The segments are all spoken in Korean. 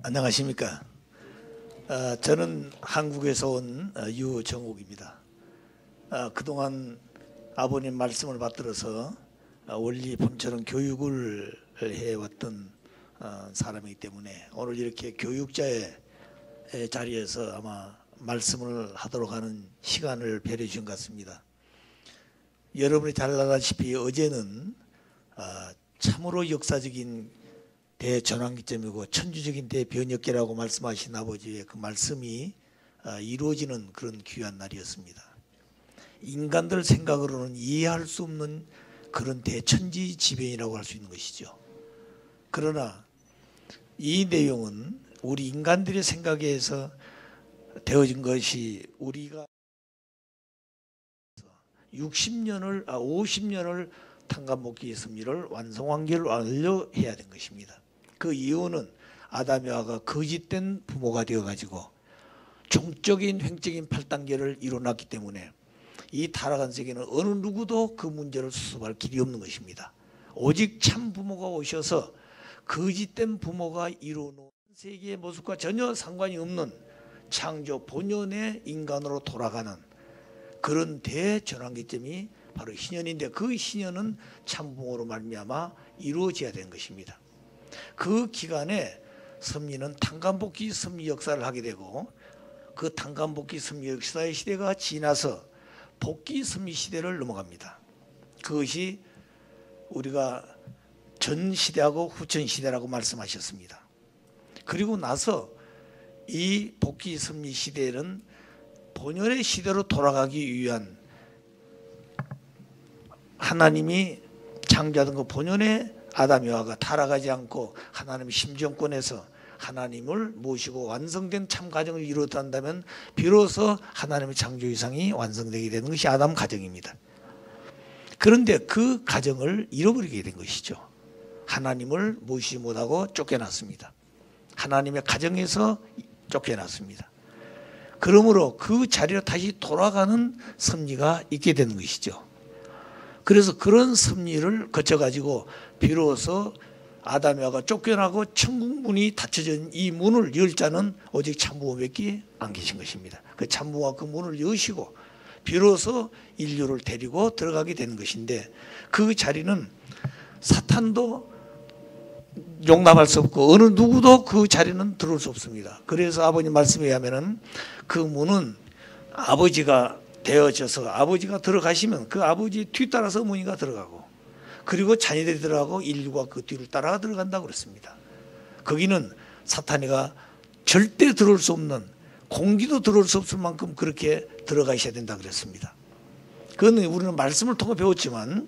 안녕하십니까. 저는 한국에서 온 유정옥입니다. 그동안 아버님 말씀을 받들어서 원리 본처럼 교육을 해왔던 사람이기 때문에 오늘 이렇게 교육자의 자리에서 아마 말씀을 하도록 하는 시간을 배려해 주신 것 같습니다. 여러분이 잘 알다시피 어제는 참으로 역사적인 대전환기점이고 천주적인 대변혁기라고 말씀하신 아버지의 그 말씀이 이루어지는 그런 귀한 날이었습니다. 인간들 생각으로는 이해할 수 없는 그런 대천지지변이라고 할 수 있는 것이죠. 그러나 이 내용은 우리 인간들의 생각에 의해서 되어진 것이 우리가 50년을 탄감복귀의 섭리를 완성한계를 완료해야 된 것입니다. 그 이유는 아담과 하와가 거짓된 부모가 되어가지고 종적인 횡적인 8단계를 이뤄놨기 때문에 이 타락한 세계는 어느 누구도 그 문제를 수습할 길이 없는 것입니다. 오직 참 부모가 오셔서 거짓된 부모가 이루어놓은 세계의 모습과 전혀 상관이 없는 창조 본연의 인간으로 돌아가는 그런 대전환기점이 바로 희년인데, 그 희년은 참부모로 말미암아 이루어져야 되는 것입니다. 그 기간에 섭리는 탄감복귀 섭리 역사를 하게 되고, 그 탄감복귀 섭리 역사의 시대가 지나서 복귀 섭리 시대를 넘어갑니다. 그것이 우리가 전 시대하고 후천 시대라고 말씀하셨습니다. 그리고 나서 이 복귀 섭리 시대는 본연의 시대로 돌아가기 위한 하나님이 창조하던 그 본연의 아담과 하와가 타락하지 않고 하나님의 심정권에서 하나님을 모시고 완성된 참 가정을 이루었다면 비로소 하나님의 창조 이상이 완성되게 되는 것이 아담 가정입니다. 그런데 그 가정을 잃어버리게 된 것이죠. 하나님을 모시지 못하고 쫓겨났습니다. 하나님의 가정에서 쫓겨났습니다. 그러므로 그 자리로 다시 돌아가는 섭리가 있게 되는 것이죠. 그래서 그런 섭리를 거쳐가지고 비로소 아담과 하와가 쫓겨나고 천국 문이 닫혀진 이 문을 열 자는 오직 참부모밖에 안 계신 것입니다. 그 참부모가 그 문을 여시고 비로소 인류를 데리고 들어가게 되는 것인데, 그 자리는 사탄도 용납할 수 없고 어느 누구도 그 자리는 들어올 수 없습니다. 그래서 아버님 말씀에 의하면은 그 문은 아버지가 되어져서 아버지가 들어가시면 그 아버지 뒤따라서 어머니가 들어가고, 그리고 자녀들이 들어가고 인류가 그 뒤를 따라 들어간다고 그랬습니다. 거기는 사탄이가 절대 들어올 수 없는, 공기도 들어올 수 없을 만큼 그렇게 들어가셔야 된다 그랬습니다. 그건 우리는 말씀을 통해 배웠지만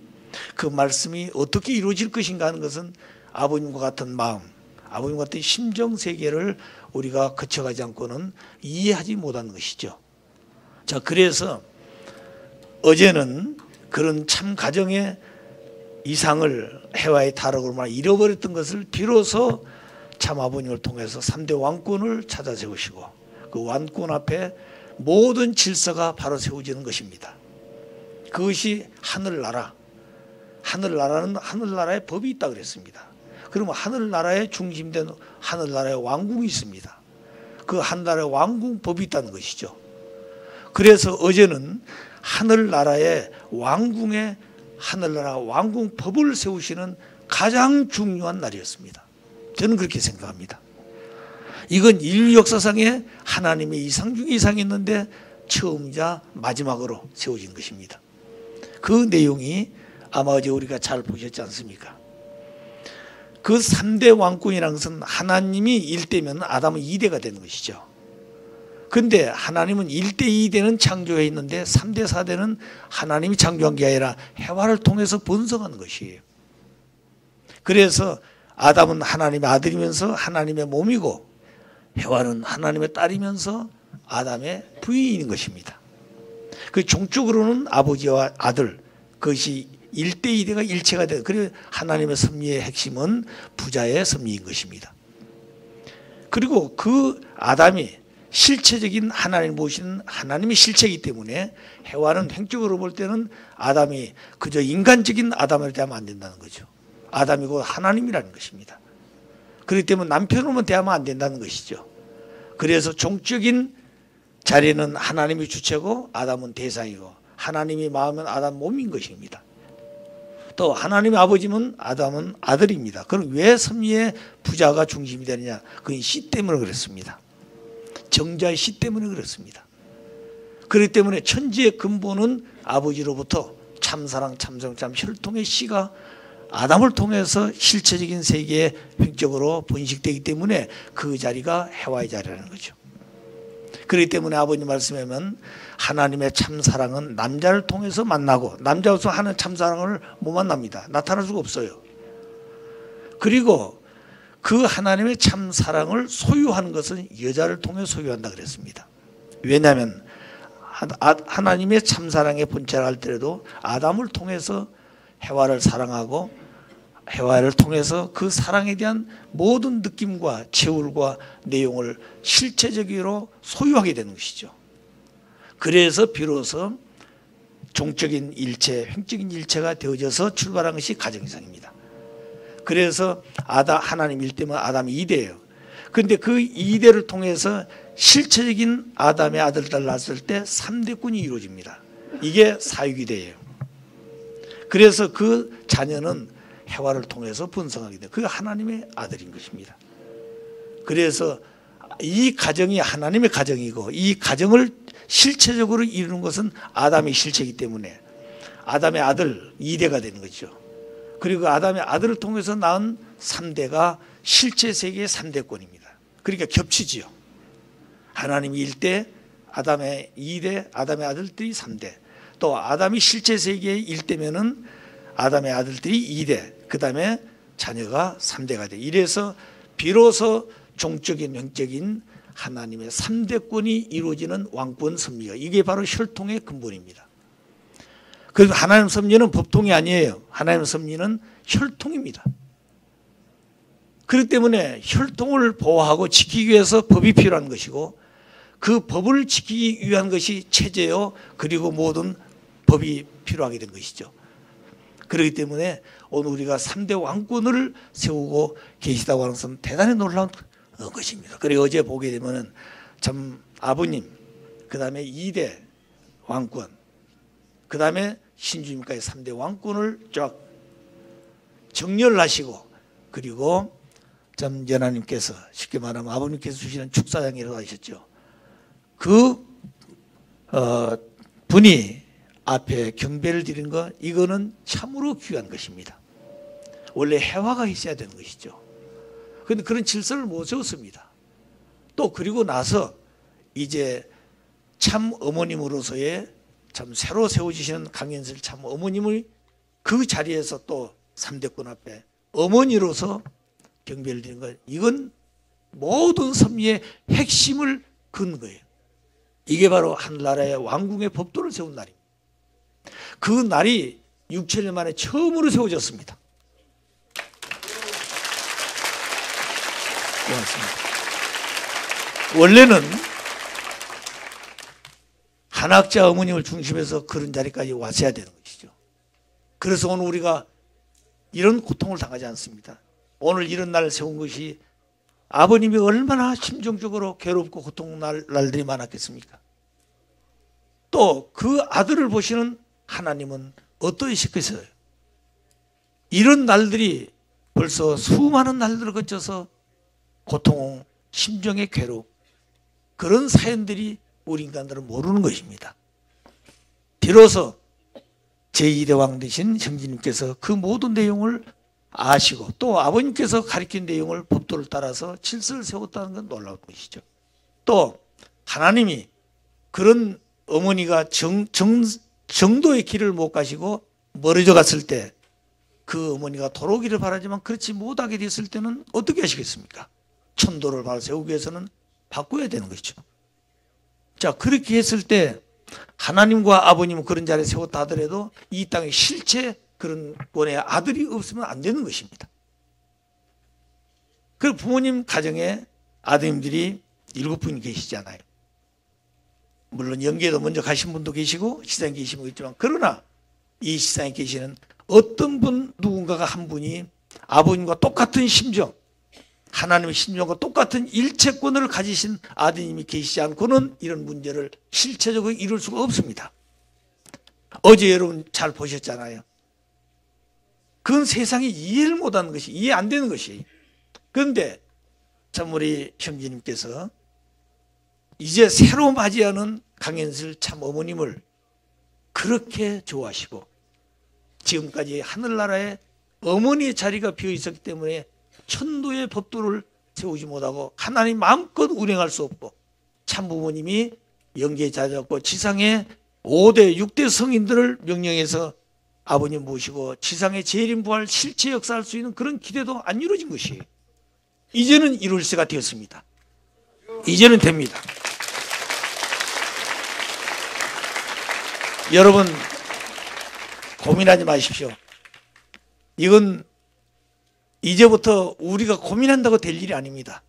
그 말씀이 어떻게 이루어질 것인가 하는 것은 아버님과 같은 마음, 아버님과 같은 심정 세계를 우리가 거쳐가지 않고는 이해하지 못하는 것이죠. 자, 그래서 어제는 그런 참 가정의 이상을 해와의 타락으로 잃어버렸던 것을 비로소 참 아버님을 통해서 3대 왕권을 찾아 세우시고 그 왕권 앞에 모든 질서가 바로 세워지는 것입니다. 그것이 하늘나라. 하늘나라는 하늘나라의 법이 있다고 그랬습니다. 그러면 하늘나라에 중심된 하늘나라의 왕궁이 있습니다. 그 하늘나라의 왕궁법이 있다는 것이죠. 그래서 어제는 하늘나라의 왕궁에 하늘나라 왕궁법을 세우시는 가장 중요한 날이었습니다. 저는 그렇게 생각합니다. 이건 인류 역사상에 하나님의 이상 중에 이상이 있는데 처음이자 마지막으로 세워진 것입니다. 그 내용이 아마 어제 우리가 잘 보셨지 않습니까? 그 3대 왕권이라는 것은 하나님이 1대면 아담은 2대가 되는 것이죠. 그런데 하나님은 1대 2대는 창조해 있는데 3대 4대는 하나님이 창조한 게 아니라 해와를 통해서 번성하는 것이에요. 그래서 아담은 하나님의 아들이면서 하나님의 몸이고 해와는 하나님의 딸이면서 아담의 부인인 것입니다. 그 종적으로는 아버지와 아들, 그것이 1대 2대가 일체가 되고, 그리고 하나님의 섭리의 핵심은 부자의 섭리인 것입니다. 그리고 그 아담이 실체적인 하나님을 모시는 하나님의 실체이기 때문에 해와는 횡적으로 볼 때는 아담이 그저 인간적인 아담을 대하면 안 된다는 거죠. 아담이 곧 하나님이라는 것입니다. 그렇기 때문에 남편으로만 대하면 안 된다는 것이죠. 그래서 종적인 자리는 하나님이 주체고 아담은 대상이고, 하나님이 마음은 아담 몸인 것입니다. 또 하나님의 아버지면 아담은 아들입니다. 그럼 왜 섭리의 부자가 중심이 되느냐? 그건 씨 때문에 그렇습니다. 정자의 씨 때문에 그렇습니다. 그렇기 때문에 천지의 근본은 아버지로부터 참사랑 참성 참 혈통의 씨가 아담을 통해서 실체적인 세계에 획적으로 번식되기 때문에 그 자리가 해와의 자리라는 거죠. 그렇기 때문에 아버님 말씀하면 하나님의 참사랑은 남자를 통해서 만나고, 남자로서 하는 참사랑을 못 만납니다. 나타날 수가 없어요. 그리고 그 하나님의 참사랑을 소유하는 것은 여자를 통해 소유한다 그랬습니다. 왜냐하면 하나님의 참사랑의 본체를 할 때라도 아담을 통해서 해와를 사랑하고, 해와를 통해서 그 사랑에 대한 모든 느낌과 체울과 내용을 실체적으로 소유하게 되는 것이죠. 그래서 비로소 종적인 일체, 횡적인 일체가 되어져서 출발한 것이 가정이상입니다. 그래서 하나님 1대면 아담 2대예요. 그런데 그 2대를 통해서 실체적인 아담의 아들들 낳았을 때 3대꾼이 이루어집니다. 이게 사유기대예요. 그래서 그 자녀는 해와를 통해서 번성하게 돼요. 그게 하나님의 아들인 것입니다. 그래서 이 가정이 하나님의 가정이고, 이 가정을 실체적으로 이루는 것은 아담의 실체이기 때문에 아담의 아들 2대가 되는 거죠. 그리고 아담의 아들을 통해서 낳은 3대가 실체 세계의 3대권입니다. 그러니까 겹치지요. 하나님이 1대, 아담의 2대, 아담의 아들들이 3대, 또 아담이 실체 세계의 1대면은 아담의 아들들이 2대, 그 다음에 자녀가 3대가 돼. 이래서 비로소 종적인 영적인 하나님의 3대권이 이루어지는 왕권 섭리가, 이게 바로 혈통의 근본입니다. 그래서 하나님 섭리는 법통이 아니에요. 하나님 섭리는 혈통입니다. 그렇기 때문에 혈통을 보호하고 지키기 위해서 법이 필요한 것이고, 그 법을 지키기 위한 것이 체제요, 그리고 모든 법이 필요하게 된 것이죠. 그렇기 때문에 오늘 우리가 3대 왕권을 세우고 계시다고 하는 것은 대단히 놀라운 것입니다. 그리고 어제 보게 되면 참 아버님, 그 다음에 2대 왕권, 그 다음에 신주님까지 3대 왕권을 쫙 정렬하시고, 그리고 참 연하님께서 쉽게 말하면 아버님께서 주시는 축사장이라고 하셨죠. 그 분이 앞에 경배를 드리는 것, 이거는 참으로 귀한 것입니다. 원래 해화가 있어야 되는 것이죠. 그런데 그런 질서를 못 세웠습니다. 또 그리고 나서 이제 참 어머님으로서의 참 새로 세워지시는 강연슬 참 어머님을 그 자리에서 또 3대권 앞에 어머니로서 경배를 드리는 것, 이건 모든 섭리의 핵심을 건 거예요. 이게 바로 한나라의 왕궁의 법도를 세운 날입니다. 그 날이 6,000년 만에 처음으로 세워졌습니다. 고맙습니다. 원래는 한학자 어머님을 중심해서 그런 자리까지 왔어야 되는 것이죠. 그래서 오늘 우리가 이런 고통을 당하지 않습니다. 오늘 이런 날을 세운 것이 아버님이 얼마나 심정적으로 괴롭고 고통 날들이 많았겠습니까? 또 그 아들을 보시는 하나님은 어떠시겠어요? 이런 날들이 벌써 수많은 날들을 거쳐서 고통, 심정의 괴롭, 그런 사연들이 우리 인간들은 모르는 것입니다. 비로소 제2대 왕 되신 형제님께서 그 모든 내용을 아시고, 또 아버님께서 가르친 내용을 법도를 따라서 질서를 세웠다는 건 놀라운 것이죠. 또 하나님이 그런 어머니가 정도의 길을 못 가시고 멀어져 갔을 때, 그 어머니가 돌아오기를 바라지만 그렇지 못하게 됐을 때는 어떻게 하시겠습니까? 천도를 바로 세우기 위해서는 바꿔야 되는 것이죠. 자, 그렇게 했을 때 하나님과 아버님은 그런 자리에 세웠다 하더라도 이 땅에 실체 그런 권의 아들이 없으면 안 되는 것입니다. 그 부모님 가정에 아드님들이 7분이 계시잖아요. 물론 영계도 먼저 가신 분도 계시고 시장에 계신 분도 있지만, 그러나 이 시장에 계시는 어떤 분 누군가가 한 분이 아버님과 똑같은 심정, 하나님의 심정과 똑같은 일체권을 가지신 아드님이 계시지 않고는 이런 문제를 실체적으로 이룰 수가 없습니다. 어제 여러분 잘 보셨잖아요. 그건 세상이 이해를 못하는 것이, 이해 안 되는 것이. 그런데 참 우리 형제님께서 이제 새로 맞이하는 강현슬 참 어머님을 그렇게 좋아하시고 지금까지 하늘나라에 어머니의 자리가 비어 있었기 때문에 천도의 법도를 세우지 못하고 하나님 마음껏 운행할 수 없고 참 부모님이 영계에 자리잡고 지상의 5대 6대 성인들을 명령해서 아버님 모시고 지상의 재림 부활 실체 역사할 수 있는 그런 기대도 안 이루어진 것이 이제는 이룰 때가 되었습니다. 이제는 됩니다. 여러분 고민하지 마십시오. 이건 이제부터 우리가 고민한다고 될 일이 아닙니다.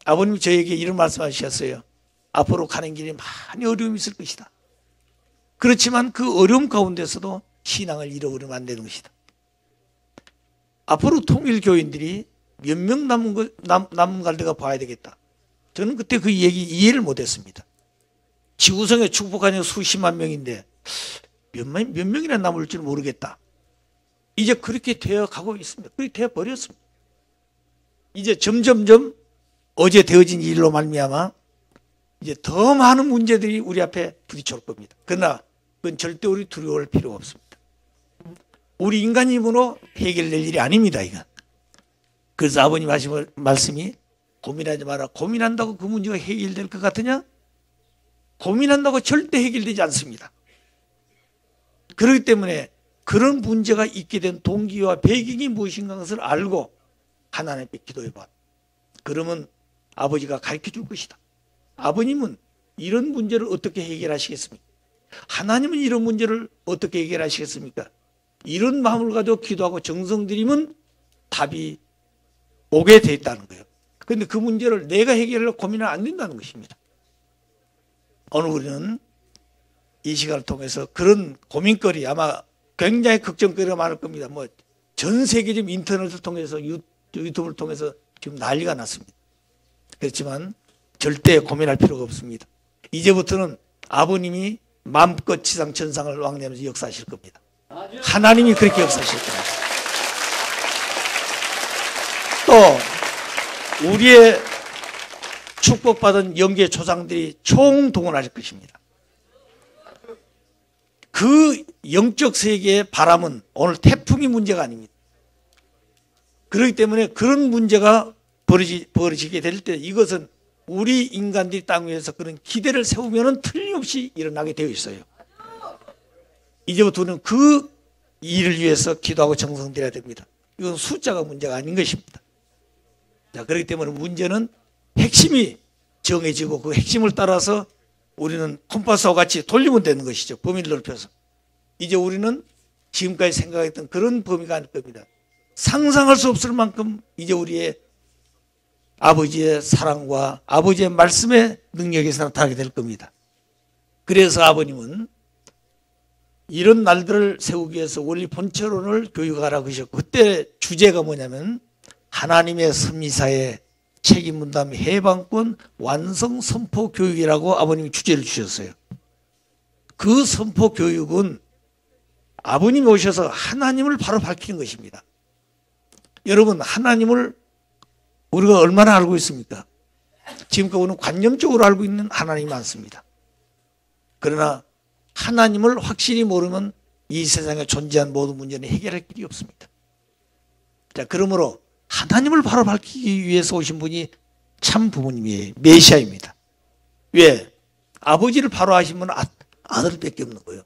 아버님이 저에게 이런 말씀하셨어요. 앞으로 가는 길에 많이 어려움이 있을 것이다. 그렇지만 그 어려움 가운데서도 신앙을 잃어버리면 안 되는 것이다. 앞으로 통일교인들이 몇 명 남은 갈대가 봐야 되겠다. 저는 그때 그 얘기 이해를 못했습니다. 지구상에 축복하는 수십만 명인데 몇 명이나 남을 줄 모르겠다. 이제 그렇게 되어 가고 있습니다. 그렇게 되어 버렸습니다. 이제 점점점 어제 되어진 일로 말미암아 이제 더 많은 문제들이 우리 앞에 부딪혀올 겁니다. 그러나 그건 절대 우리 두려워할 필요가 없습니다. 우리 인간의 힘으로 해결될 일이 아닙니다. 이건. 그래서 아버님 하신 말씀이 고민하지 마라. 고민한다고 그 문제가 해결될 것 같으냐? 고민한다고 절대 해결되지 않습니다. 그렇기 때문에 그런 문제가 있게 된 동기와 배경이 무엇인가 것을 알고 하나님께 기도해봐. 그러면 아버지가 가르쳐 줄 것이다. 아버님은 이런 문제를 어떻게 해결하시겠습니까? 하나님은 이런 문제를 어떻게 해결하시겠습니까? 이런 마음을 가지고 기도하고 정성 들이면 답이 오게 돼 있다는 거예요. 그런데 그 문제를 내가 해결하려고 고민은 안 된다는 것입니다. 오늘 우리는 이 시간을 통해서 그런 고민거리, 아마 굉장히 걱정거리가 많을 겁니다. 뭐 전 세계적인 인터넷을 통해서 유튜브를 통해서 지금 난리가 났습니다. 그렇지만 절대 고민할 필요가 없습니다. 이제부터는 아버님이 마음껏 지상 천상을 왕래하면서 역사하실 겁니다. 하나님이 그렇게 역사하실 겁니다. 또 우리의 축복받은 영계 조상들이 총동원할 것입니다. 그 영적 세계의 바람은 오늘 태풍이 문제가 아닙니다. 그렇기 때문에 그런 문제가 벌어지게 될 때 이것은 우리 인간들이 땅 위에서 그런 기대를 세우면 틀림없이 일어나게 되어 있어요. 이제부터는 그 일을 위해서 기도하고 정성들여야 됩니다. 이건 숫자가 문제가 아닌 것입니다. 자, 그렇기 때문에 문제는 핵심이 정해지고 그 핵심을 따라서 우리는 콤파스와 같이 돌리면 되는 것이죠. 범위를 넓혀서. 이제 우리는 지금까지 생각했던 그런 범위가 아닐 겁니다. 상상할 수 없을 만큼 이제 우리의 아버지의 사랑과 아버지의 말씀의 능력에서 나타나게 될 겁니다. 그래서 아버님은 이런 날들을 세우기 위해서 원리 본체론을 교육하라고 하셨고 그때 주제가 뭐냐면 하나님의 섭리사의 책임 분담 해방권 완성 선포 교육이라고 아버님이 주제를 주셨어요. 그 선포 교육은 아버님이 오셔서 하나님을 바로 밝히는 것입니다. 여러분 하나님을 우리가 얼마나 알고 있습니까? 지금까지 우리는 관념적으로 알고 있는 하나님이 많습니다. 그러나 하나님을 확실히 모르면 이 세상에 존재한 모든 문제는 해결할 길이 없습니다. 자, 그러므로 하나님을 바로 밝히기 위해서 오신 분이 참 부모님이에요. 메시아입니다. 왜? 아버지를 바로 하신 분은 아들밖에 없는 거예요.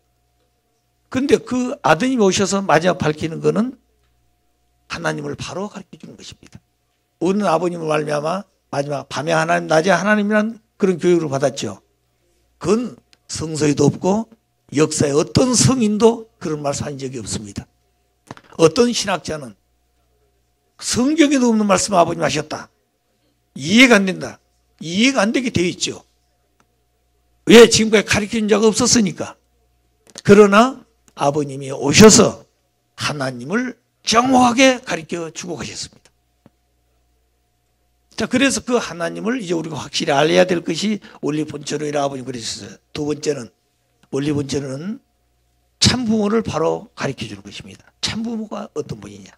그런데 그 아드님이 오셔서 마지막 밝히는 거는 하나님을 바로 가르쳐 주는 것입니다. 우리는 아버님을 말미암아 마지막 밤에 하나님, 낮에 하나님이란 그런 교육을 받았죠. 그건 성서에도 없고 역사에 어떤 성인도 그런 말씀한 적이 없습니다. 어떤 신학자는 성경에도 없는 말씀을 아버님 하셨다. 이해가 안 된다. 이해가 안 되게 되어 있죠. 왜? 지금까지 가르치는 자가 없었으니까. 그러나 아버님이 오셔서 하나님을 정확하게 가르쳐 주고 가셨습니다. 자, 그래서 그 하나님을 이제 우리가 확실히 알아야 될 것이 원리 본체로이라 아버님 그러셨어요. 두 번째는, 원리 본체로는 참부모를 바로 가르쳐 주는 것입니다. 참부모가 어떤 분이냐.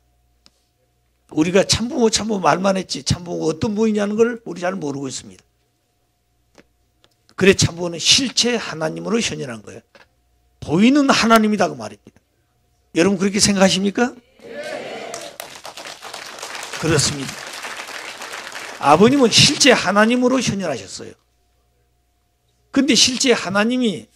우리가 참부모 말만 했지 참부모가 어떤 분이냐는 걸 우리 잘 모르고 있습니다. 그래 참부모는 실체 하나님으로 현현한 거예요. 보이는 하나님이다 그 말입니다. 여러분 그렇게 생각하십니까? 그렇습니다. 아버님은 실제 하나님으로 현현하셨어요. 근데 실제 하나님이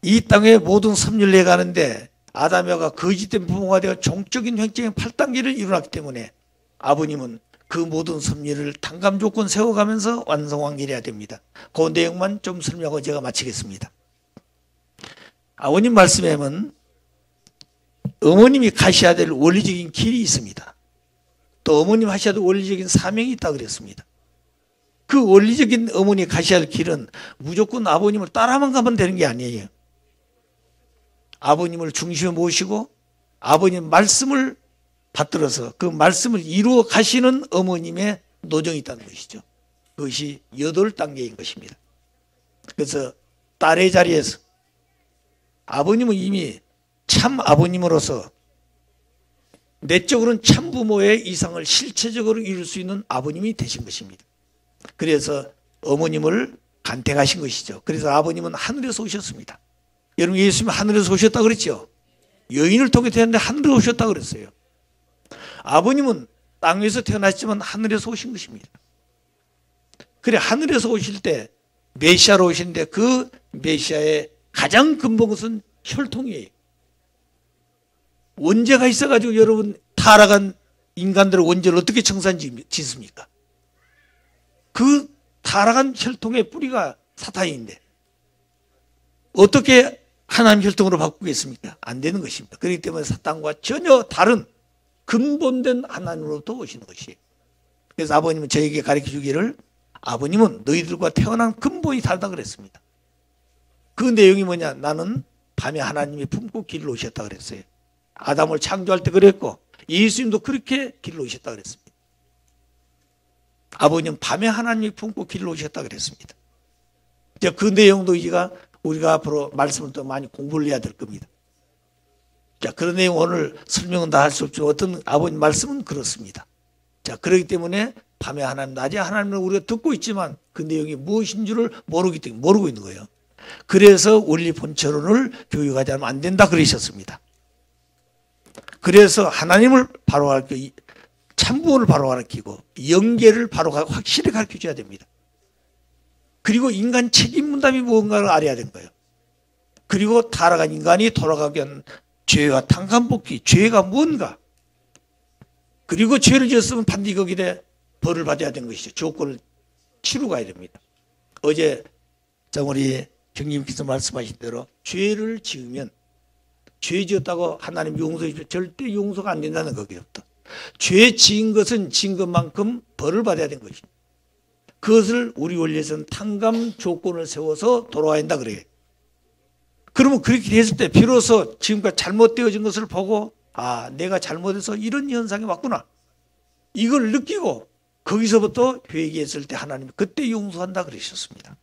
이 땅에 모든 섭리를 내가는데 아담과 거짓된 부모가 되어 종적인 횡령의 8단계를 일어났기 때문에 아버님은 그 모든 섭리를 당감 조건 세워가면서 완성하게 됩니다. 그 내용만 좀 설명하고 제가 마치겠습니다. 아버님 말씀에 보면 어머님이 가셔야 될 원리적인 길이 있습니다. 또 어머님 하셔야 될 원리적인 사명이 있다고 그랬습니다. 그 원리적인 어머니 가셔야 할 길은 무조건 아버님을 따라만 가면 되는 게 아니에요. 아버님을 중심에 모시고 아버님 말씀을 받들어서 그 말씀을 이루어 가시는 어머님의 노정이 있다는 것이죠. 그것이 8단계인 것입니다. 그래서 딸의 자리에서 아버님은 이미 참 아버님으로서 내적으로는 참 부모의 이상을 실체적으로 이룰 수 있는 아버님이 되신 것입니다. 그래서 어머님을 간택하신 것이죠. 그래서 아버님은 하늘에서 오셨습니다. 여러분 예수님은 하늘에서 오셨다고 그랬죠. 여인을 통해 태어났는데 하늘에서 오셨다고 그랬어요. 아버님은 땅에서 태어났지만 하늘에서 오신 것입니다. 그래 하늘에서 오실 때 메시아로 오시는데 그 메시아의 가장 근본 것은 혈통이에요. 원죄가 있어가지고 여러분 타락한 인간들의 원죄를 어떻게 청산짓습니까? 그 타락한 혈통의 뿌리가 사탄인데 어떻게 하나님 혈통으로 바꾸겠습니까? 안 되는 것입니다. 그렇기 때문에 사탄과 전혀 다른 근본된 하나님으로부터 오시는 것이에요. 그래서 아버님은 저에게 가르쳐 주기를 아버님은 너희들과 태어난 근본이 다르다 그랬습니다. 그 내용이 뭐냐? 나는 밤에 하나님이 품고 길을 오셨다 그랬어요. 아담을 창조할 때 그랬고 예수님도 그렇게 길을 오셨다 그랬습니다. 아버님 밤에 하나님이 품고 길을 오셨다 그랬습니다. 그 내용도 우리가 앞으로 말씀을 더 많이 공부를 해야 될 겁니다. 자, 그런 내용 오늘 설명은 다 할 수 없지만 어떤 아버님 말씀은 그렇습니다. 자, 그렇기 때문에 밤에 하나님, 낮에 하나님을 우리가 듣고 있지만 그 내용이 무엇인 줄을 모르고 있는 거예요. 그래서 원리 본체론을 교육하지 않으면 안 된다 그러셨습니다. 그래서 하나님을 바로 가르치고 참부모를 바로 가르치고 영계를 바로 확실히 가르쳐줘야 됩니다. 그리고 인간 책임 분담이 무언가를 알아야 되는 거예요. 그리고 타락한 인간이 돌아가게 한 죄와 탕감복귀, 죄가 뭔가. 그리고 죄를 지었으면 반드시 거기에 벌을 받아야 되는 것이죠. 조건을 치르고 가야 됩니다. 어제 우리 형님께서 말씀하신 대로 죄를 지으면 죄 지었다고 하나님 용서해 주시면 절대 용서가 안 된다는 거기부터. 죄 지은 것은 지은 것만큼 벌을 받아야 되는 것입니다. 그것을 우리 원리에서는 탕감 조건을 세워서 돌아와야 한다 그래요. 그러면 그렇게 됐을 때 비로소 지금까지 잘못되어진 것을 보고 내가 잘못해서 이런 현상이 왔구나. 이걸 느끼고 거기서부터 회개했을 때 하나님이 그때 용서한다 그러셨습니다.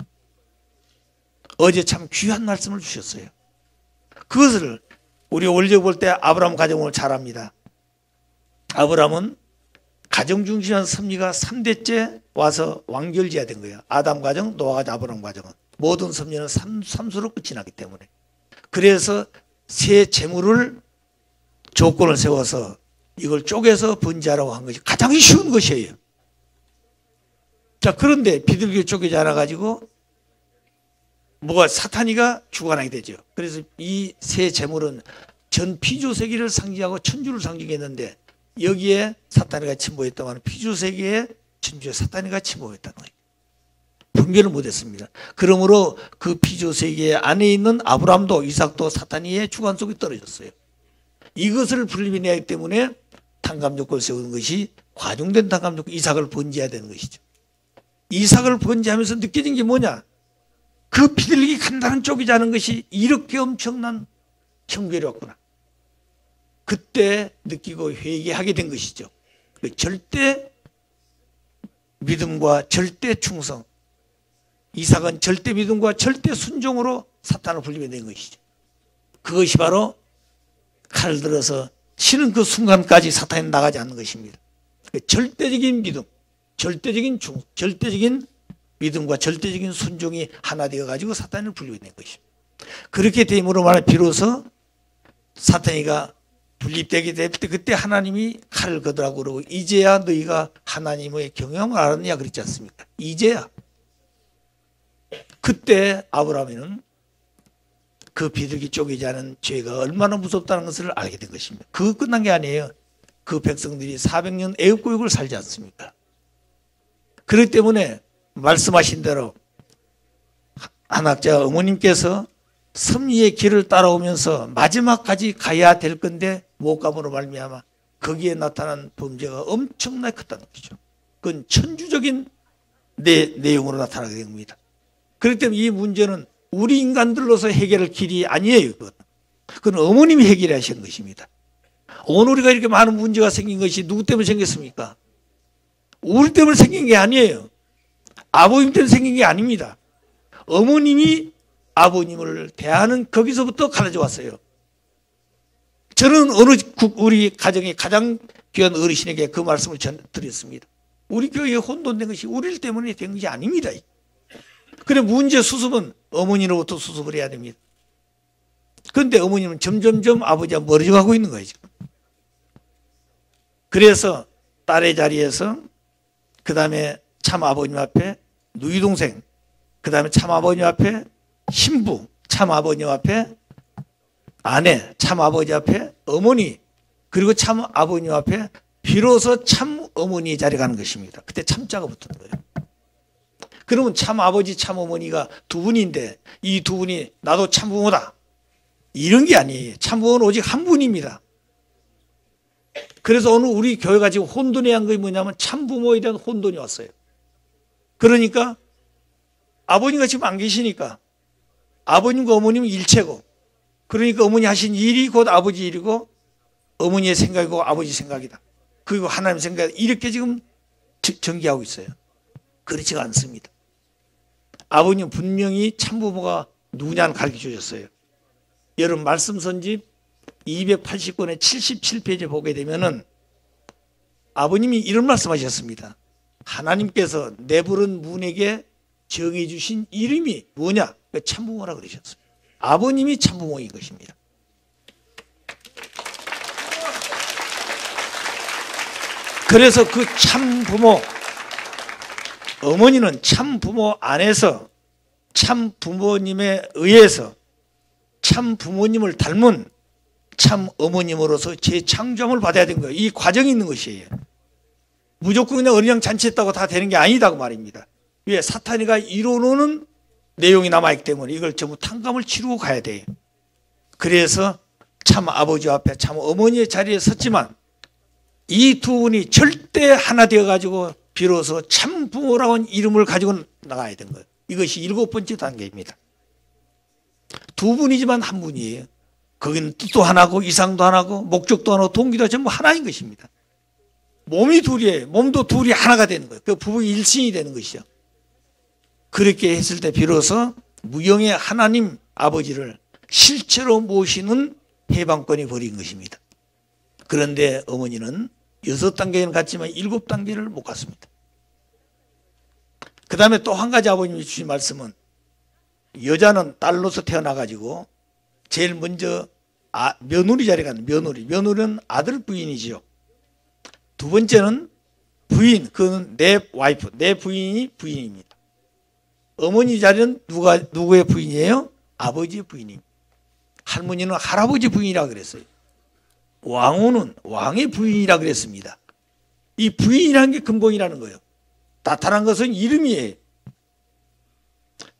어제 참 귀한 말씀을 주셨어요. 그것을 우리 원리적 볼 때 아브라함 가정을 잘 압니다. 아브라함은 가정 중심한 섭리가 3대째 와서 완결지어야 된 거예요. 아담 가정, 노아 가정, 아브라함 가정은. 모든 섭리는 삼수로 끝이 나기 때문에. 그래서 새 재물을 조건을 세워서 이걸 쪼개서 번제하라고 한 것이 가장 쉬운 것이에요. 자, 그런데 비둘기 쪼개지 않아가지고 사탄이가 주관하게 되죠. 그래서 이 새 재물은 전 피조세계를 상징하고 천주를 상징했는데 여기에 사탄이가 침범했다면 피조세계에 천주에 사탄이가 침범했다는 거예요. 분별을 못했습니다. 그러므로 그 피조세계 안에 있는 아브라함도 이삭도 사탄이의 주관 속에 떨어졌어요. 이것을 분리해내기 때문에 탕감조건을 세우는 것이 과중된 탕감조건, 이삭을 번제해야 되는 것이죠. 이삭을 번제하면서 느껴진 게 뭐냐? 그 피들리기 간단한 쪽이지 않은 것이 이렇게 엄청난 형벌이었구나. 그때 느끼고 회개하게 된 것이죠. 절대 믿음과 절대 충성, 이삭은 절대 믿음과 절대 순종으로 사탄을 불리게 것이죠. 그것이 바로 칼을 들어서 치는 그 순간까지 사탄이 나가지 않는 것입니다. 절대적인 믿음, 절대적인 충성, 절대적인 믿음과 절대적인 순종이 하나 되어 가지고 사탄을 분리된 것입니다. 그렇게 됨으로 말해 비로소 사탄이가 분립되게 될 때 그때 하나님이 칼을 거두라고 그러고 이제야 너희가 하나님의 경영을 알았느냐 그랬지 않습니까? 이제야. 그때 아브라함은 그 비둘기 쪼개지 않은 죄가 얼마나 무섭다는 것을 알게 된 것입니다. 그거 끝난 게 아니에요. 그 백성들이 400년 애굽고육을 살지 않습니까? 그렇기 때문에 말씀하신 대로 한학자 어머님께서 섭리의 길을 따라오면서 마지막까지 가야 될 건데 못 가므로 말미암아 거기에 나타난 범죄가 엄청나게 컸다는 거죠. 그건 천주적인 내용으로 나타나게 된 겁니다. 그렇기 때문에 이 문제는 우리 인간들로서 해결할 길이 아니에요. 그건 어머님이 해결하신 것입니다. 오늘 우리가 이렇게 많은 문제가 생긴 것이 누구 때문에 생겼습니까? 우리 때문에 생긴 게 아니에요. 아버님 때문에 생긴 게 아닙니다. 어머님이 아버님을 대하는 거기서부터 가르쳐 왔어요. 저는 우리 가정의 가장 귀한 어르신에게 그 말씀을 드렸습니다. 우리 교회에 혼돈된 것이 우리 때문에 된 것이 아닙니다. 그래 문제 수습은 어머니로부터 수습을 해야 됩니다. 그런데 어머님은 점점점 아버지와 멀어져 가고 있는 거예요. 그래서 딸의 자리에서 그 다음에 참 아버님 앞에 누이 동생, 그 다음에 참 아버님 앞에 신부, 참 아버님 앞에 아내, 참 아버지 앞에 어머니, 그리고 참 아버님 앞에 비로소 참 어머니의 자리에 가는 것입니다. 그때 참자가 붙는 거예요. 그러면 참 아버지, 참 어머니가 두 분인데 이 두 분이 나도 참 부모다. 이런 게 아니에요. 참 부모는 오직 한 분입니다. 그래서 오늘 우리 교회가 지금 혼돈이 한 것이 뭐냐면 참 부모에 대한 혼돈이 왔어요. 그러니까 아버님과 지금 안 계시니까 아버님과 어머님은 일체고 그러니까 어머니 하신 일이 곧 아버지 일이고 어머니의 생각이고 아버지 생각이다. 그리고 하나님 생각 이렇게 지금 전개하고 있어요. 그렇지가 않습니다. 아버님 분명히 참부모가 누구냐는 가르쳐 주셨어요. 여러분 말씀 선집 280권의 77페이지 보게 되면은 아버님이 이런 말씀하셨습니다. 하나님께서 내부른 문에게 정해 주신 이름이 뭐냐? 참부모라 그러셨어요. 아버님이 참부모인 것입니다. 그래서 그 참부모 어머니는 참부모 안에서 참부모님에 의해서 참부모님을 닮은 참어머님으로서 재창조함을 받아야 되는 거예요. 이 과정이 있는 것이에요. 무조건 그냥 어린양 잔치했다고 다 되는 게 아니다고 말입니다. 왜? 사탄이가 이뤄놓는 내용이 남아있기 때문에 이걸 전부 탕감을 치르고 가야 돼요. 그래서 참 아버지 앞에 참 어머니의 자리에 섰지만 이 두 분이 절대 하나 되어가지고 비로소 참 부모라고 하는 이름을 가지고 나가야 되는 거예요. 이것이 7번째 단계입니다. 두 분이지만 한 분이에요. 거기는 뜻도 하나고 이상도 하나고 목적도 하나고 동기도 전부 하나인 것입니다. 몸이 둘이에요. 몸도 둘이 하나가 되는 거예요. 그 부부의 일신이 되는 것이죠. 그렇게 했을 때 비로소 무형의 하나님 아버지를 실제로 모시는 해방권이 벌인 것입니다. 그런데 어머니는 6단계는 갔지만 7단계를 못 갔습니다. 그 다음에 또 한 가지 아버님이 주신 말씀은 여자는 딸로서 태어나가지고 제일 먼저 며느리 자리에 가는 며느리는 아들 부인이지요. 두 번째는 부인, 그건 내 와이프, 내 부인이 부인입니다. 어머니 자리는 누구의 부인이에요? 아버지의 부인입니다. 할머니는 할아버지 부인이라 그랬어요. 왕후는 왕의 부인이라 그랬습니다. 이 부인이라는 게 근본이라는 거예요. 나타난 것은 이름이에요.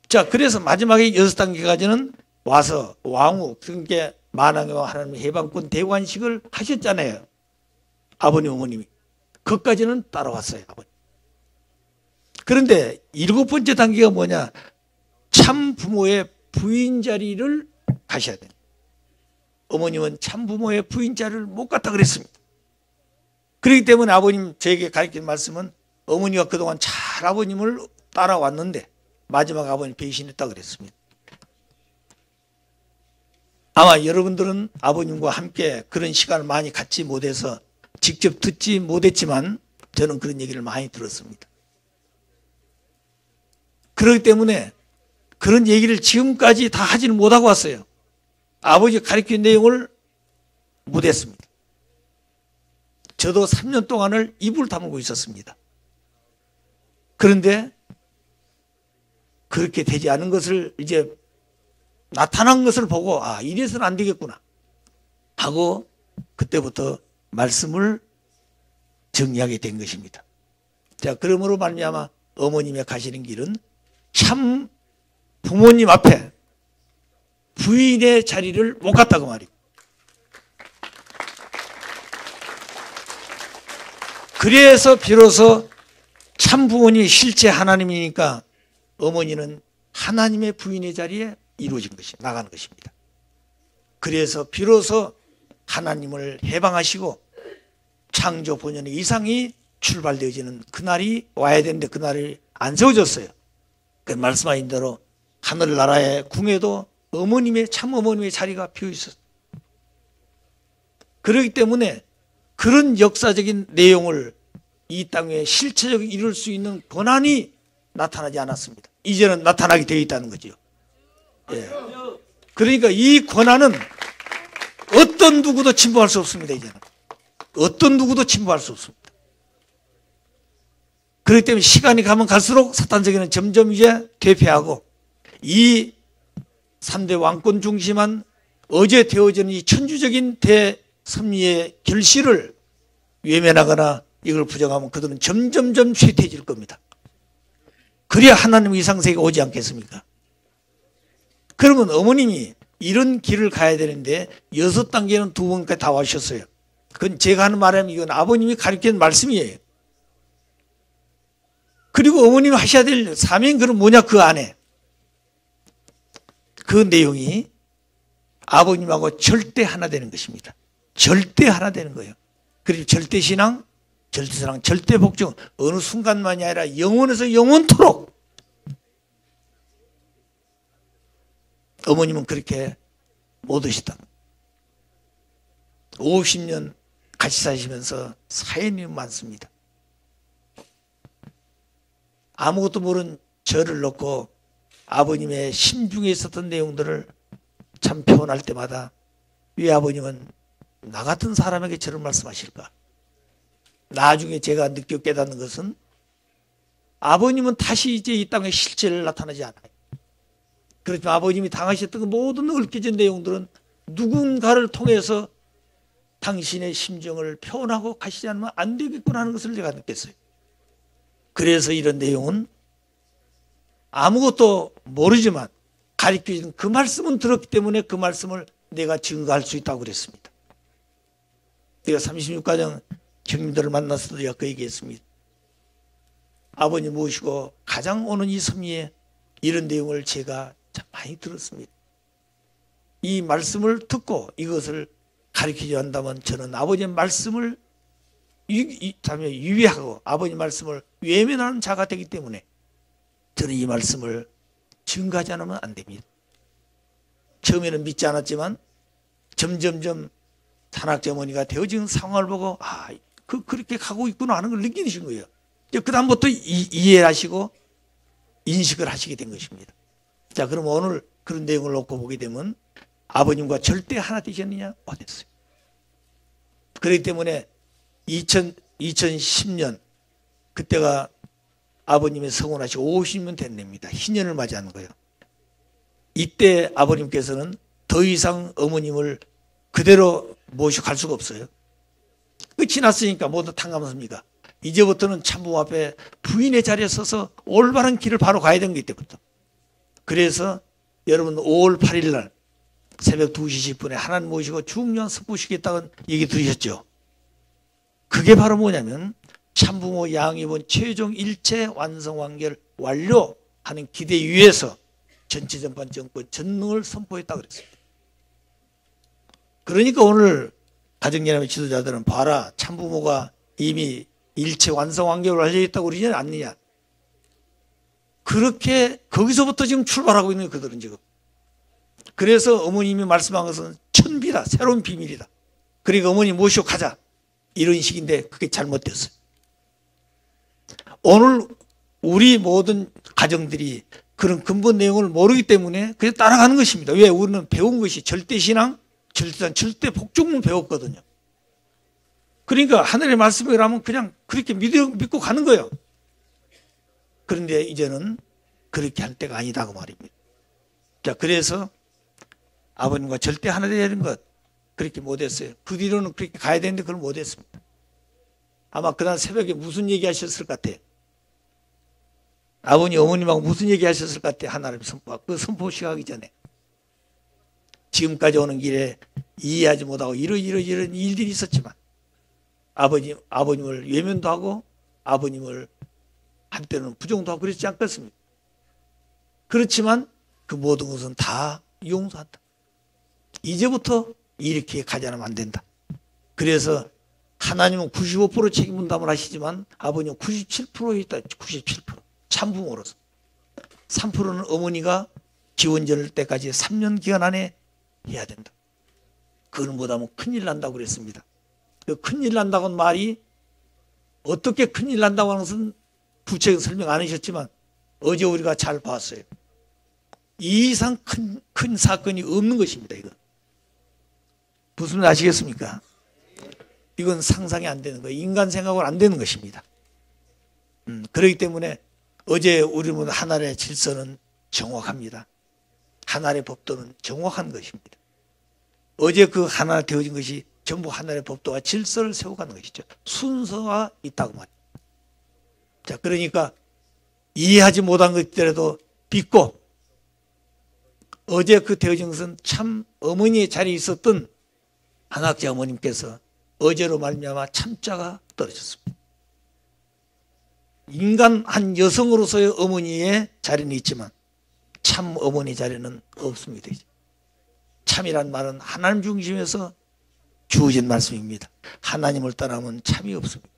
자, 그래서 마지막에 6단계까지는 와서 왕후, 그러니까 만왕의 하나님의 해방권 대관식을 하셨잖아요. 아버님, 어머님이. 그것까지는 따라왔어요. 아버님. 그런데 7번째 단계가 뭐냐? 참 부모의 부인 자리를 가셔야 돼요. 어머님은 참 부모의 부인 자리를 못 갔다 그랬습니다. 그렇기 때문에 아버님 저에게 가르친 말씀은 어머니가 그동안 잘 아버님을 따라왔는데 마지막 아버님 배신했다 그랬습니다. 아마 여러분들은 아버님과 함께 그런 시간을 많이 갖지 못해서 직접 듣지 못했지만 저는 그런 얘기를 많이 들었습니다. 그렇기 때문에 그런 얘기를 지금까지 다 하지는 못하고 왔어요. 아버지가 가르친 내용을 못했습니다. 저도 3년 동안을 입을 다물고 있었습니다. 그런데 그렇게 되지 않은 것을 이제 나타난 것을 보고 아, 이래서는 안 되겠구나 하고 그때부터 말씀을 정리하게 된 것입니다. 자, 그러므로 말미암아 어머님의 가시는 길은 참 부모님 앞에 부인의 자리를 못 갔다고 말이에요. 그래서 비로소 참 부모님이 실제 하나님이니까 어머니는 하나님의 부인의 자리에 이루어진 것이 나가는 것입니다. 그래서 비로소 하나님을 해방하시고 창조 본연의 이상이 출발되어지는 그날이 와야 되는데 그날이 안 세워졌어요. 그 말씀하신 대로 하늘나라의 궁에도 어머님의 참 어머님의 자리가 비어 있었어요. 그렇기 때문에 그런 역사적인 내용을 이 땅에 실체적으로 이룰 수 있는 권한이 나타나지 않았습니다. 이제는 나타나게 되어 있다는 거죠. 예. 그러니까 이 권한은 어떤 누구도 침범할 수 없습니다. 이제는 어떤 누구도 침범할 수 없습니다. 그렇기 때문에 시간이 가면 갈수록 사탄 세계는 점점 이제 퇴폐하고 이 3대 왕권 중심한 어제 되어지는 이 천주적인 대섭리의 결실을 외면하거나 이걸 부정하면 그들은 점점점 쇠퇴해질 겁니다. 그래야 하나님 이상세계가 오지 않겠습니까? 그러면 어머님이 이런 길을 가야 되는데 6단계는 2번까지 다 와주셨어요. 그건 제가 하는 말하면 이건 아버님이 가르치는 말씀이에요. 그리고 어머님이 하셔야 될 사명이 그럼 뭐냐 그 안에 그 내용이 아버님하고 절대 하나 되는 것입니다. 절대 하나 되는 거예요. 그리고 절대신앙, 절대사랑, 절대복종 어느 순간만이 아니라 영원에서 영원토록 어머님은 그렇게 못 오시다. 50년 같이 사시면서 사연이 많습니다. 아무것도 모르는 저를 놓고 아버님의 심중에 있었던 내용들을 참 표현할 때마다 왜 아버님은 나 같은 사람에게 저런 말씀하실까? 나중에 제가 느껴 깨닫는 것은 아버님은 다시 이제 이 땅에 실체를 나타나지 않아요. 그렇지만 아버님이 당하셨던 그 모든 얽혀진 내용들은 누군가를 통해서 당신의 심정을 표현하고 가시지 않으면 안 되겠구나 하는 것을 제가 느꼈어요. 그래서 이런 내용은 아무것도 모르지만 가르쳐주는 그 말씀은 들었기 때문에 그 말씀을 내가 증거할 수 있다고 그랬습니다. 내가 36가정 형님들을 만났을 때 제가 그 얘기했습니다. 아버님 모시고 가장 오는 이 섭리에 이런 내용을 제가 참 많이 들었습니다. 이 말씀을 듣고 이것을 가르치려 한다면 저는 아버지의 말씀을 유의하고 아버지 말씀을 외면하는 자가 되기 때문에 저는 이 말씀을 증거하지 않으면 안 됩니다. 처음에는 믿지 않았지만 점점점 산악제머니가 되어진 상황을 보고 그렇게 가고 있구나 하는 걸 느끼신 거예요. 그 다음부터 이해하시고 인식을 하시게 된 것입니다. 자, 그럼 오늘 그런 내용을 놓고 보게 되면 아버님과 절대 하나 되셨느냐? 못했어요. 그렇기 때문에 2010년 그때가 아버님의 성혼하시고 50년 된 해입니다. 희년을 맞이하는 거예요. 이때 아버님께서는 더 이상 어머님을 그대로 모시고 갈 수가 없어요. 끝이 났으니까 모두 탕감습니까? 이제부터는 참부모 앞에 부인의 자리에 서서 올바른 길을 바로 가야 되는 게 이때부터. 그래서 여러분 5월 8일 날 새벽 2시 10분에 하나님 모시고 중요한 선포시겠다는 얘기 들으셨죠? 그게 바로 뭐냐면 참부모 양입은 최종 일체 완성 완결 완료하는 기대 위에서 전체 전반 정권 전능을 선포했다고 그랬습니다. 그러니까 오늘 가정연합의 지도자들은 봐라, 참부모가 이미 일체 완성 완결로 알려 있다고 그러지 않느냐. 그렇게 거기서부터 지금 출발하고 있는 그들은 지금. 그래서 어머님이 말씀한 것은 천비다. 새로운 비밀이다. 그러니까 어머니 모시고 가자. 이런 식인데 그게 잘못됐어요. 오늘 우리 모든 가정들이 그런 근본 내용을 모르기 때문에 그냥 따라가는 것입니다. 왜? 우리는 배운 것이 절대신앙, 절대 복종문 배웠거든요. 그러니까 하늘의 말씀이라면 그냥 그렇게 믿고 가는 거예요. 그런데 이제는 그렇게 할 때가 아니다고 말입니다. 자, 그래서 아버님과 절대 하나 되는 것 그렇게 못했어요. 그 뒤로는 그렇게 가야 되는데 그걸 못했습니다. 아마 그날 새벽에 무슨 얘기하셨을 것 같아요. 아버님, 어머님하고 무슨 얘기하셨을 것 같아요. 하나님 선포가 그 선포 시작하기 전에 지금까지 오는 길에 이해하지 못하고 이런 일들이 있었지만 아버님을 외면도 하고 아버님을 한때는 부정도 하고 그랬지 않겠습니까? 그렇지만 그 모든 것은 다 용서한다. 이제부터 이렇게 가지 않으면 안 된다. 그래서 하나님은 95% 책임 분담을 하시지만 아버님은 97%에 있다. 97%. 참부모로서. 3%는 어머니가 기원절 때까지 3년 기간 안에 해야 된다. 그건 못하면 큰일 난다고 그랬습니다. 그 큰일 난다고 하는 말이 어떻게 큰일 난다고 하는 것은 구체적인 설명 안 하셨지만 어제 우리가 잘 봤어요. 이 이상 큰 사건이 없는 것입니다. 이건. 무슨 말 아시겠습니까? 이건 상상이 안 되는 거예요. 인간 생각으로 안 되는 것입니다. 그렇기 때문에 어제 우리는 하나님의 질서는 정확합니다. 하나님의 법도는 정확한 것입니다. 어제 그 하나 되어진 것이 전부 하나님의 법도와 질서를 세워가는 것이죠. 순서가 있다고 말입니다. 자, 그러니까 이해하지 못한 것들에도 믿고 어제 그 되어진 것은 참 어머니의 자리에 있었던 한학자 어머님께서 어제로 말미암아 참자가 떨어졌습니다. 인간 한 여성으로서의 어머니의 자리는 있지만 참 어머니 자리는 없습니다. 참이란 말은 하나님 중심에서 주어진 말씀입니다. 하나님을 떠나면 참이 없습니다.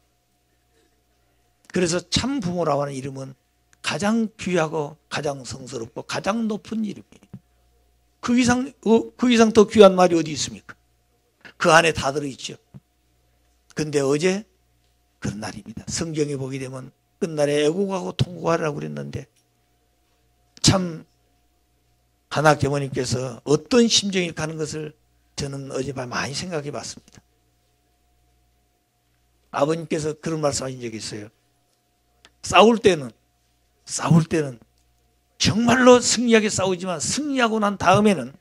그래서 참 부모라고 하는 이름은 가장 귀하고 가장 성스럽고 가장 높은 이름이에요. 그 이상 더 귀한 말이 어디 있습니까? 그 안에 다 들어있죠. 근데 어제 그런 날입니다. 성경에 보게 되면 끝날에 애곡하고 통곡하라고 그랬는데 참 한학 어머님께서 어떤 심정이 가는 것을 저는 어젯밤 많이 생각해 봤습니다. 아버님께서 그런 말씀하신 적이 있어요. 싸울 때는 정말로 승리하게 싸우지만 승리하고 난 다음에는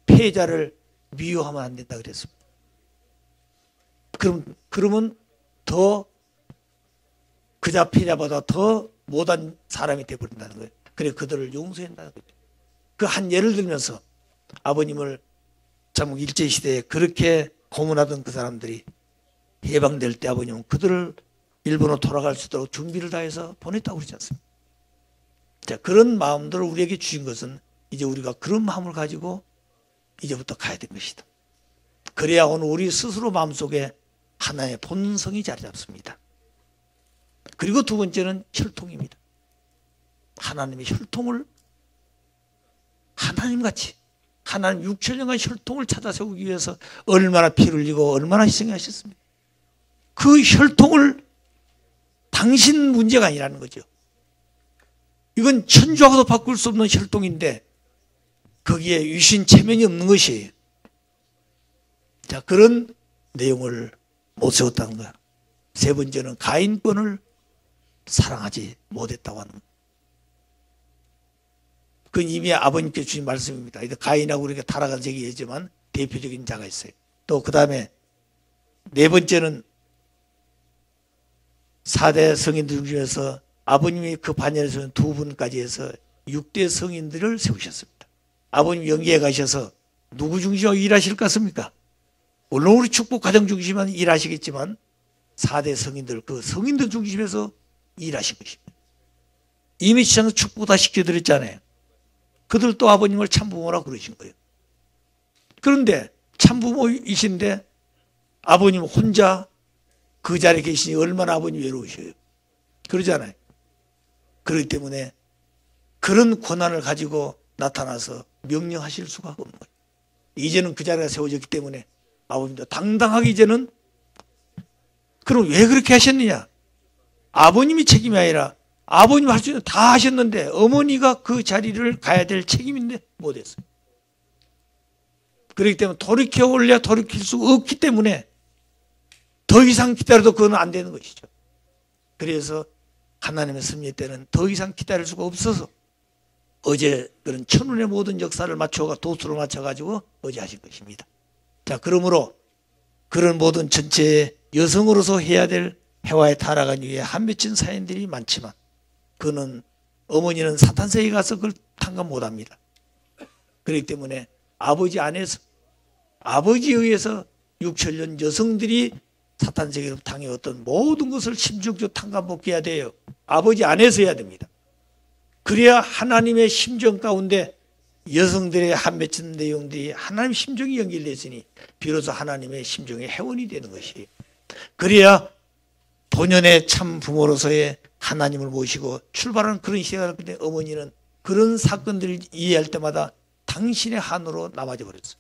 패자를 미워하면 안 된다 그랬습니다. 그러면 더 그자 패자보다 더 못한 사람이 되어버린다는 거예요. 그래 그들을 용서한다는 거죠. 그 한 예를 들면서 아버님을 참 일제시대에 그렇게 고문하던 그 사람들이 해방될 때 아버님은 그들을 일본으로 돌아갈 수 있도록 준비를 다해서 보냈다고 그러지 않습니까? 자, 그런 마음들을 우리에게 주신 것은 이제 우리가 그런 마음을 가지고 이제부터 가야 될 것이다. 그래야 오늘 우리 스스로 마음속에 하나의 본성이 자리 잡습니다. 그리고 두 번째는 혈통입니다. 하나님의 혈통을 하나님같이 하나님 6천년간 혈통을 찾아 세우기 위해서 얼마나 피를 흘리고 얼마나 희생하셨습니까? 그 혈통을 당신 문제가 아니라는 거죠. 이건 천주하고도 바꿀 수 없는 혈통인데 거기에 유신 체면이 없는 것이에요. 자, 그런 내용을 못 세웠다는 거야. 세 번째는 가인권을 사랑하지 못했다고 하는 거예요. 그건 이미 아버님께 주신 말씀입니다. 가인하고 우리가 타락한 적이 있지만 대표적인 자가 있어요. 또 그 다음에 네 번째는 4대 성인들 중에서 아버님이 그 반열에서는 두 분까지 해서 6대 성인들을 세우셨습니다. 아버님 영계에 가셔서 누구 중심으로 일하실 것 같습니까? 물론 우리 축복 가정 중심만 일하시겠지만 4대 성인들, 그 성인들 중심에서 일하신 것입니다. 이미 시장에서 축복 다 시켜드렸잖아요. 그들도 아버님을 참부모라고 그러신 거예요. 그런데 참부모이신데 아버님 혼자 그 자리에 계시니 얼마나 아버님 외로우셔요. 그러잖아요. 그렇기 때문에 그런 권한을 가지고 나타나서 명령하실 수가 없는 거예요. 이제는 그 자리가 세워졌기 때문에 아버님도 당당하게 이제는, 그럼 왜 그렇게 하셨느냐? 아버님이 책임이 아니라 아버님 할 수 있는 다 하셨는데 어머니가 그 자리를 가야 될 책임인데 못했어요. 그렇기 때문에 돌이켜 올려 돌이킬 수 없기 때문에 더 이상 기다려도 그건 안 되는 것이죠. 그래서 하나님의 섭리 때는 더 이상 기다릴 수가 없어서 어제 그런 천운의 모든 역사를 맞춰가 도수를 맞춰가지고 어제 하신 것입니다. 자, 그러므로 그런 모든 전체 여성으로서 해야 될 해와에 타락한 이후에 한 맺힌 사연들이 많지만 그는 어머니는 사탄세계에 가서 그걸 탕감 못합니다. 그렇기 때문에 아버지 안에서 아버지에 의해서 6천년 여성들이 사탄세계로 당해왔던 모든 것을 심정적으로 탕감 복귀해야 돼요. 아버지 안에서 해야 됩니다. 그래야 하나님의 심정 가운데 여성들의 한 맺힌 내용들이 하나님 심정이 연결됐으니 비로소 하나님의 심정의 회원이 되는 것이에요. 그래야 본연의 참 부모로서의 하나님을 모시고 출발하는 그런 시대가 됐는데 어머니는 그런 사건들을 이해할 때마다 당신의 한으로 남아져 버렸어요.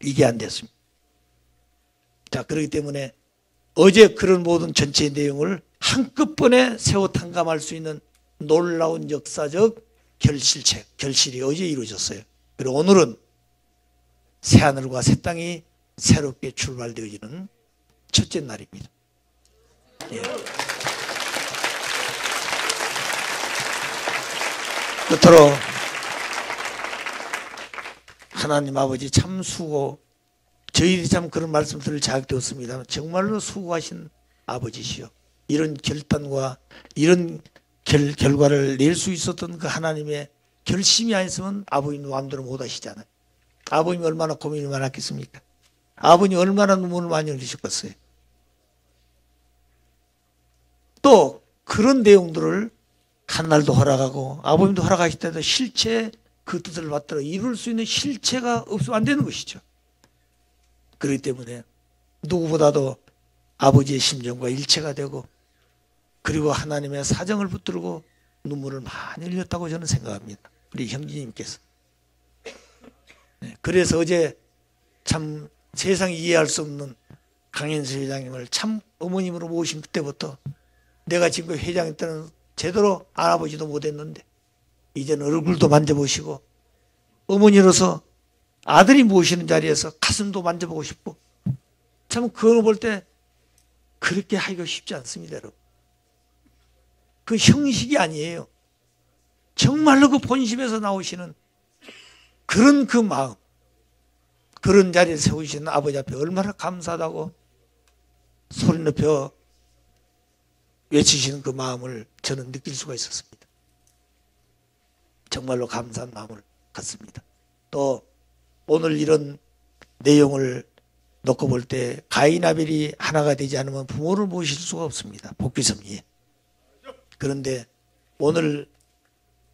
이게 안 됐습니다. 자, 그렇기 때문에 어제 그런 모든 전체의 내용을 한꺼번에 세워 탕감할 수 있는 놀라운 역사적 결실이 어제 이루어졌어요. 그리고 오늘은 새하늘과 새 땅이 새롭게 출발되어지는 첫째 날입니다. 예. 끝으로 하나님 아버지 참 수고, 저희들이 참 그런 말씀 들을 자격도 없습니다. 정말로 수고하신 아버지시요. 이런 결단과 이런 결과를 낼 수 있었던 그 하나님의 결심이 아니었으면 아버님 마음대로 못 하시잖아요. 아버님이 얼마나 고민을 많았겠습니까? 아버님 얼마나 눈물을 많이 흘리셨겠어요. 또 그런 내용들을 한날도 허락하고 아버님도 허락하실 때도 실체 그 뜻을 받들어 이룰 수 있는 실체가 없으면 안 되는 것이죠. 그렇기 때문에 누구보다도 아버지의 심정과 일체가 되고 그리고 하나님의 사정을 붙들고 눈물을 많이 흘렸다고 저는 생각합니다. 우리 형제님께서. 그래서 어제 참 세상이 이해할 수 없는 강현수 회장님을 참 어머님으로 모신 그때부터 내가 지금 회장일 때는 제대로 알아보지도 못했는데 이제는 얼굴도 만져보시고 어머니로서 아들이 모시는 자리에서 가슴도 만져보고 싶고 참 그거 볼 때 그렇게 하기가 쉽지 않습니다, 여러분. 그 형식이 아니에요. 정말로 그 본심에서 나오시는 그런 그 마음, 그런 자리에 세우시는 아버지 앞에 얼마나 감사하다고 소리 높여 외치시는 그 마음을 저는 느낄 수가 있었습니다. 정말로 감사한 마음을 갖습니다. 또 오늘 이런 내용을 놓고 볼 때 가인 아벨이 하나가 되지 않으면 부모를 모실 수가 없습니다. 복귀섭리에. 그런데 오늘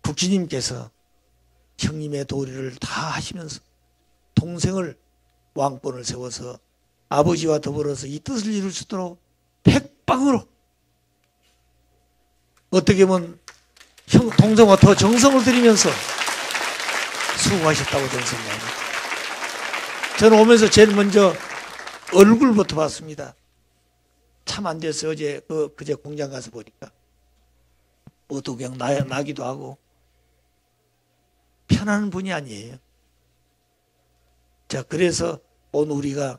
국주님께서 형님의 도리를 다 하시면서 동생을 왕권을 세워서 아버지와 더불어서 이 뜻을 이룰 수 있도록 백방으로 어떻게 보면 동생과 더 정성을 들이면서 수고하셨다고 저는 생각합니다. 저는 오면서 제일 먼저 얼굴부터 봤습니다. 참 안 됐어요. 어제 그제 공장 가서 보니까 뭐도 그냥 나기도 하고 편한 분이 아니에요. 자, 그래서 오늘 우리가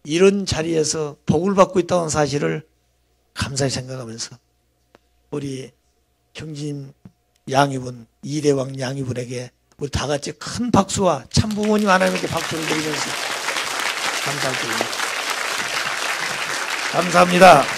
이런 자리에서 복을 받고 있다는 사실을 감사히 생각하면서 우리 형님 양이분, 이대왕 양이분에게 우리 다 같이 큰 박수와 참부모님 하나님께 박수를 드리면서 감사드립니다. 감사합니다.